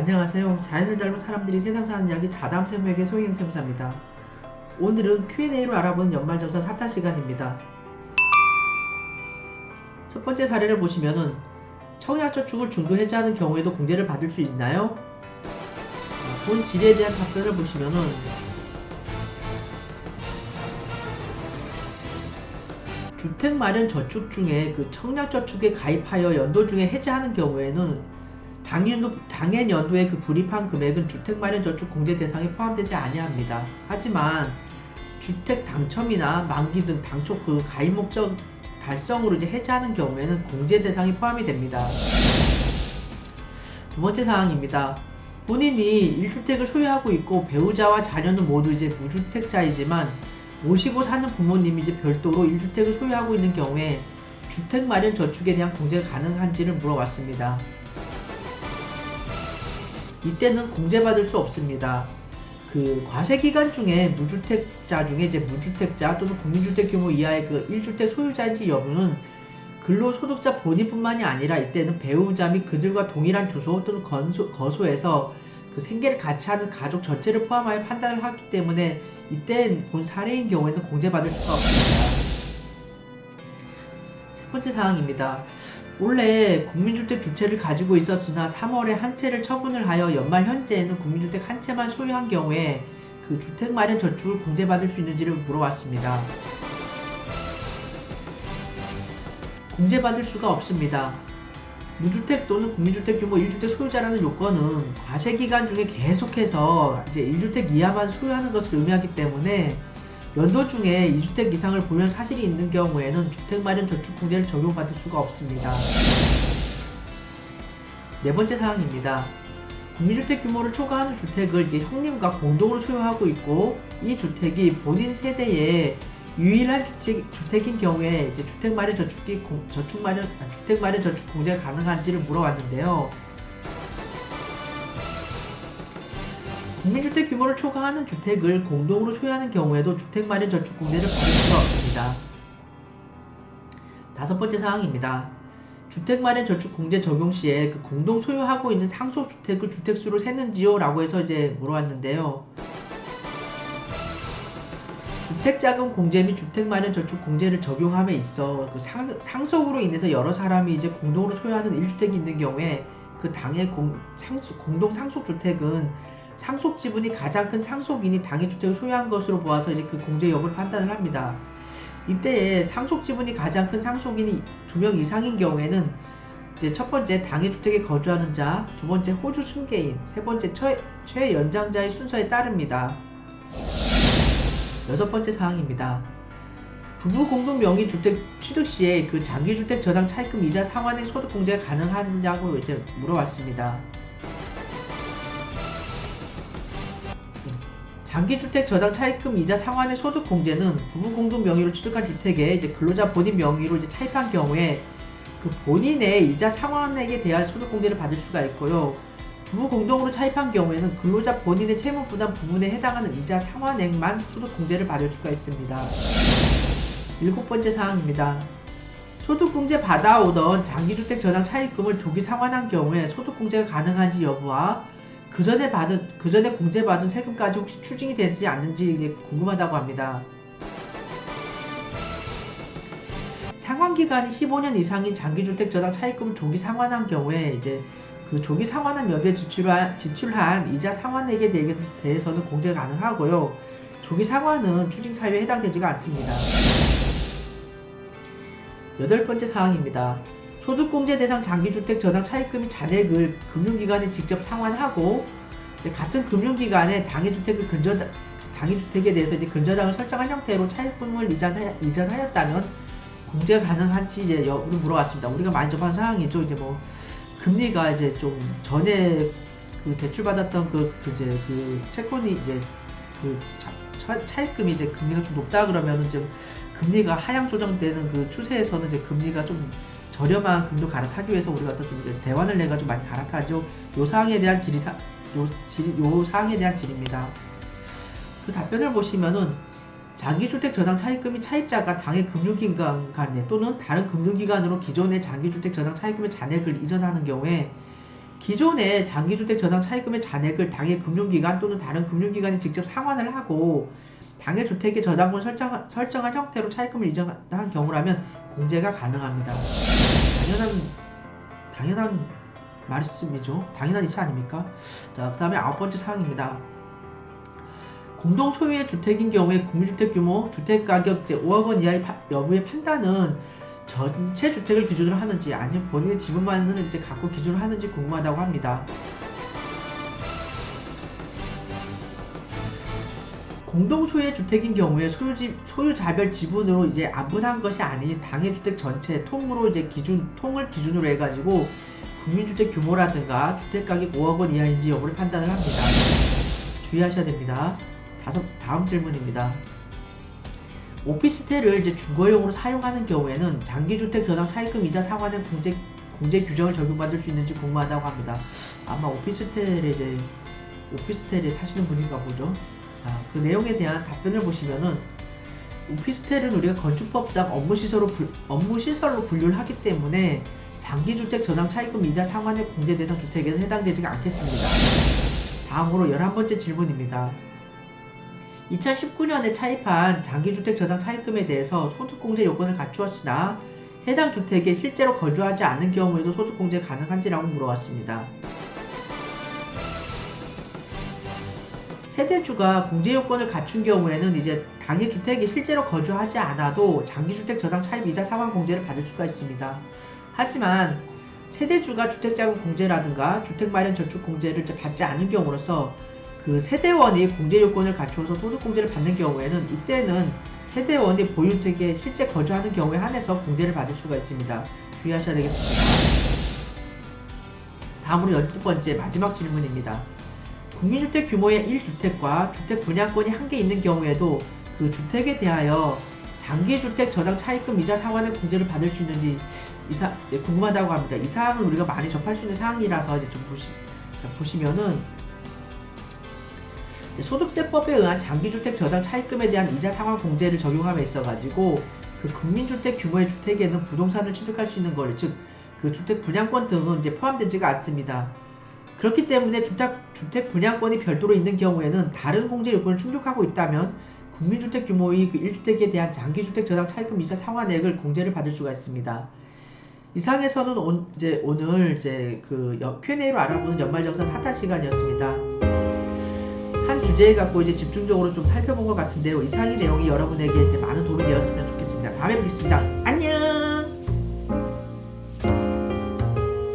안녕하세요. 자연을 닮은 사람들이 세상 사는 이야기 자담샘에게 소희행sem사입니다. 오늘은 Q&A로 알아보는 연말정산 사탄 시간입니다. 첫 번째 사례를 보시면은 청약저축을 중도 해지하는 경우에도 공제를 받을 수 있나요? 본 질에 대한 답변을 보시면은 주택마련저축 중에 그 청약저축에 가입하여 연도 중에 해지하는 경우에는 당해 연도의 그 불입한 금액은 주택마련저축 공제 대상에 포함되지 아니합니다. 하지만 주택 당첨이나 만기 등 당초 그 가입 목적 달성으로 이제 해지하는 경우에는 공제 대상이 포함이 됩니다. 두 번째 사항입니다. 본인이 1주택을 소유하고 있고 배우자와 자녀는 모두 이제 무주택자이지만 모시고 사는 부모님이 이제 별도로 1주택을 소유하고 있는 경우에 주택마련저축에 대한 공제가 가능한지를 물어봤습니다. 이때는 공제받을 수 없습니다. 그 과세기간 중에 무주택자 중에 이제 무주택자 또는 국민주택 규모 이하의 그 1주택 소유자인지 여부는 근로소득자 본인뿐만이 아니라 이때는 배우자 및 그들과 동일한 주소 또는 거소에서 그 생계를 같이 하는 가족 전체를 포함하여 판단을 하기 때문에 이때 본 사례인 경우에는 공제받을 수가 없습니다. 세 번째 사항입니다. 원래 국민주택 두 채를 가지고 있었으나 3월에 한 채를 처분을 하여 연말 현재에는 국민주택 한 채만 소유한 경우에 그 주택마련저축을 공제받을 수 있는지를 물어봤습니다. 공제받을 수가 없습니다. 무주택 또는 국민주택 규모 1주택 소유자라는 요건은 과세기간 중에 계속해서 이제 1주택 이하만 소유하는 것을 의미하기 때문에 연도 중에 2주택 이상을 보유한 사실이 있는 경우에는 주택마련저축 공제를 적용받을 수가 없습니다. 네 번째 사항입니다. 국민주택 규모를 초과하는 주택을 형님과 공동으로 소유하고 있고 이 주택이 본인 세대의 유일한 주택인 경우에 이제 주택마련저축 공제가 가능한지를 물어봤는데요. 국민주택 규모를 초과하는 주택을 공동으로 소유하는 경우에도 주택마련저축 공제를 받을 수가 없습니다. 다섯 번째 사항입니다. 주택마련저축 공제 적용 시에 그 공동 소유하고 있는 상속주택을 주택수로 세는지요? 라고 해서 이제 물어봤는데요. 주택자금 공제 및 주택마련저축 공제를 적용함에 있어 그 상속으로 인해서 여러 사람이 이제 공동으로 소유하는 1주택이 있는 경우에 그 당의 공동 상속주택은 상속 지분이 가장 큰 상속인이 당해 주택을 소유한 것으로 보아서 이제 그 공제 여부를 판단을 합니다. 이때에 상속 지분이 가장 큰 상속인이 2명 이상인 경우에는 이제 첫 번째 당해 주택에 거주하는 자, 두 번째 호주 승계인, 세 번째 최연장자의 순서에 따릅니다. 여섯 번째 사항입니다. 부부 공동 명의 주택 취득 시에 그 장기주택 저당 차입금 이자 상환액 소득 공제가 가능하냐고 이제 물어봤습니다. 장기주택 저당 차입금 이자 상환의 소득 공제는 부부 공동 명의로 취득한 주택에 이제 근로자 본인 명의로 이제 차입한 경우에 그 본인의 이자 상환액에 대한 소득 공제를 받을 수가 있고요. 부부 공동으로 차입한 경우에는 근로자 본인의 채무 부담 부분에 해당하는 이자 상환액만 소득 공제를 받을 수가 있습니다. 일곱 번째 사항입니다. 소득 공제 받아오던 장기주택 저당 차입금을 조기 상환한 경우에 소득 공제가 가능한지 여부와 그 전에 공제받은 세금까지 혹시 추징이 되지 않는지 이제 궁금하다고 합니다. 상환기간이 15년 이상인 장기주택 저당 차입금을 조기 상환한 경우에 이제 그 조기 상환한 여부에 지출한 이자 상환액에 대해서는 공제가 가능하고요. 조기 상환은 추징 사유에 해당되지가 않습니다. 여덟 번째 사항입니다. 소득공제 대상 장기주택 저당 차입금이 잔액을 금융기관에 직접 상환하고 이제 같은 금융기관에 당해주택에 대해서 이제 근저당을 설정한 형태로 차입금을 이전하였다면 공제가 가능한지 이제 여부를 물어봤습니다. 우리가 많이 접한 사항이죠. 이제 뭐 금리가 이제 좀 전에 그 대출받았던 그 채권이 이제 차입금이 이제 금리가 좀 높다 그러면은 좀 금리가 하향 조정되는 그 추세에서는 이제 금리가 좀 저렴한 금리로 갈아타기 위해서 우리가 어떻습니까? 대환을 해가지고 많이 갈아타죠. 요 사항에 대한 질입니다. 그 답변을 보시면은 장기주택 저당 차입금이 차입자가 당해 금융기관 간에 또는 다른 금융기관으로 기존의 장기주택 저당 차입금의 잔액을 이전하는 경우에 기존의 장기주택 저당 차입금의 잔액을 당해 금융기관 또는 다른 금융기관이 직접 상환을 하고 당해 주택의 저당권 설정한 형태로 차입금을 이전한 경우라면 공제가 가능합니다. 당연한 말씀이죠. 당연한 이치 아닙니까? 자, 그 다음에 9번째 사항입니다. 공동 소유의 주택인 경우에 국민주택 규모, 주택가격 5억 원 이하의 여부의 판단은 전체 주택을 기준으로 하는지 아니면 본인의 지분만을 이제 갖고 기준으로 하는지 궁금하다고 합니다. 공동 소유의 주택인 경우에 소유자별 지분으로 이제 안분한 것이 아닌 당해 주택 전체 통으로 이제 통을 기준으로 해가지고 국민주택 규모라든가 주택가격 5억 원 이하인지 여부를 판단을 합니다. 주의하셔야 됩니다. 다음 질문입니다. 오피스텔을 이제 주거용으로 사용하는 경우에는 장기주택 저당 차입금 이자 상환의 공제 규정을 적용받을 수 있는지 궁금하다고 합니다. 아마 오피스텔에 사시는 분인가 보죠. 자, 그 내용에 대한 답변을 보시면은 오피스텔은 우리가 건축법상 업무시설로 분류를 하기 때문에 장기주택 저당 차입금 이자 상환의 공제 대상 주택에는 해당되지가 않겠습니다. 다음으로 11번째 질문입니다. 2019년에 차입한 장기주택 저당 차입금에 대해서 소득공제 요건을 갖추었으나 해당 주택에 실제로 거주하지 않는 경우에도 소득공제 가능한지라고 물어왔습니다. 세대주가 공제 요건을 갖춘 경우에는 이제 당해 주택에 실제로 거주하지 않아도 장기주택 저당 차입 이자 상환 공제를 받을 수가 있습니다. 하지만 세대주가 주택자금 공제라든가 주택마련 저축 공제를 받지 않는 경우로서 그 세대원이 공제 요건을 갖추어서 소득공제를 받는 경우에는 이때는 세대원이 보유주택에 실제 거주하는 경우에 한해서 공제를 받을 수가 있습니다. 주의하셔야 되겠습니다. 다음으로 12번째 마지막 질문입니다. 국민주택 규모의 1주택과 주택 분양권이 한 개 있는 경우에도 그 주택에 대하여 장기주택 저당 차입금 이자 상환의 공제를 받을 수 있는지 궁금하다고 합니다. 이 사항을 우리가 많이 접할 수 있는 사항이라서 이제 좀 보시면은 소득세법에 의한 장기주택 저당 차입금에 대한 이자 상환 공제를 적용함에 있어가지고 그 국민주택 규모의 주택에는 부동산을 취득할 수 있는 걸, 즉 그 주택 분양권 등은 이제 포함되지가 않습니다. 그렇기 때문에 주택 분양권이 별도로 있는 경우에는 다른 공제 요건을 충족하고 있다면 국민주택 규모의 그 1주택에 대한 장기주택 저당 차입금 이자 상환액을 공제를 받을 수가 있습니다. 이상에서는 오늘 그 Q&A로 알아보는 연말정산 4탄 시간이었습니다. 한 주제에 갖고 이제 집중적으로 좀 살펴본 것 같은데요. 이상의 내용이 여러분에게 이제 많은 도움이 되었으면 좋겠습니다. 다음에 뵙겠습니다. 안녕!